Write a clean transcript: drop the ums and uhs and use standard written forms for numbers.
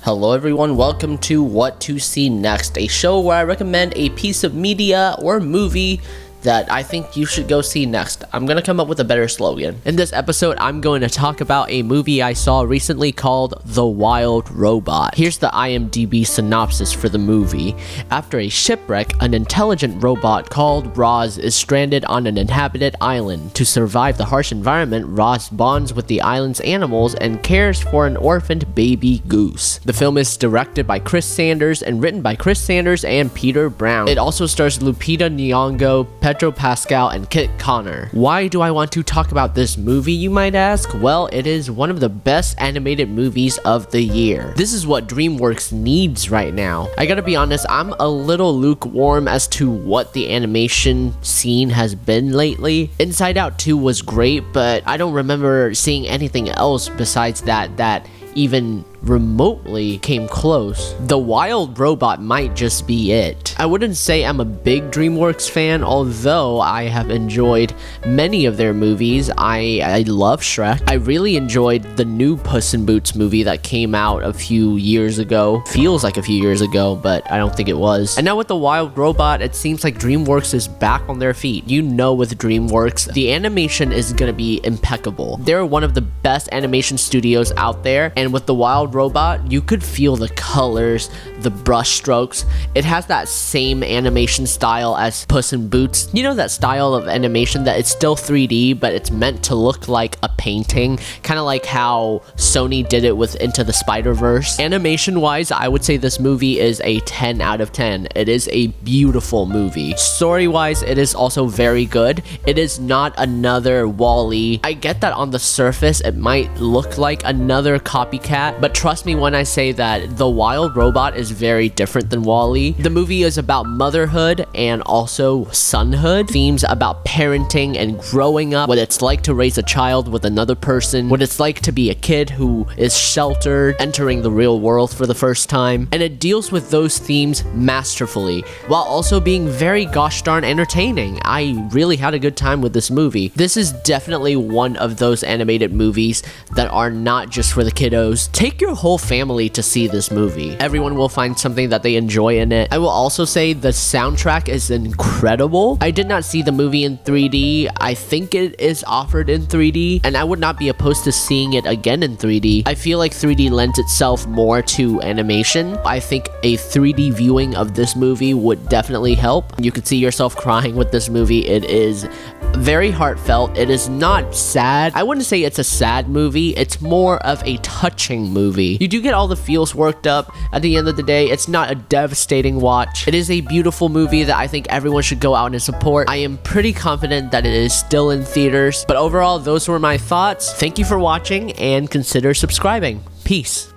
Hello everyone, welcome to What to See Next, a show where I recommend a piece of media or movie that I think you should go see next. I'm gonna come up with a better slogan. In this episode, I'm going to talk about a movie I saw recently called The Wild Robot. Here's the IMDb synopsis for the movie. After a shipwreck, an intelligent robot called Roz is stranded on an inhabited island. To survive the harsh environment, Roz bonds with the island's animals and cares for an orphaned baby goose. The film is directed by Chris Sanders and written by Chris Sanders and Peter Brown. It also stars Lupita Nyong'o, Pedro Pascal, and Kit Connor. Why do I want to talk about this movie, you might ask? Well, it is one of the best animated movies of the year. This is what DreamWorks needs right now. I gotta be honest, I'm a little lukewarm as to what the animation scene has been lately. Inside Out 2 was great, but I don't remember seeing anything else besides that even remotely came close. The Wild Robot might just be it. I wouldn't say I'm a big DreamWorks fan, although I have enjoyed many of their movies. I love Shrek. I really enjoyed the new Puss in Boots movie that came out a few years ago. Feels like a few years ago, but I don't think it was. And now with The Wild Robot, it seems like DreamWorks is back on their feet. You know, with DreamWorks, the animation is gonna be impeccable. They're one of the best animation studios out there, and with The Wild Robot, you could feel the colors, the brush strokes. It has that same animation style as Puss in Boots. You know, that style of animation that it's still 3D, but it's meant to look like a painting, kind of like how Sony did it with Into the Spider-Verse. Animation-wise, I would say this movie is a 10 out of 10. It is a beautiful movie. Story-wise, it is also very good. It is not another WALL-E. I get that on the surface, it might look like another copycat, but trust me when I say that The Wild Robot is very different than WALL-E. The movie is about motherhood and also sonhood, themes about parenting and growing up, what it's like to raise a child with another person, what it's like to be a kid who is sheltered, entering the real world for the first time, and it deals with those themes masterfully, while also being very gosh darn entertaining. I really had a good time with this movie. This is definitely one of those animated movies that are not just for the kiddos. Take your whole family to see this movie. Everyone will find something that they enjoy in it. I will also say the soundtrack is incredible. I did not see the movie in 3D. I think it is offered in 3D, and I would not be opposed to seeing it again in 3D. I feel like 3D lends itself more to animation. I think a 3D viewing of this movie would definitely help. You could see yourself crying with this movie. It is very heartfelt. It is not sad. I wouldn't say it's a sad movie. It's more of a touching movie. You do get all the feels worked up. At the end of the day, it's not a devastating watch. It is a beautiful movie that I think everyone should go out and support. I am pretty confident that it is still in theaters. But overall, those were my thoughts. Thank you for watching and consider subscribing. Peace.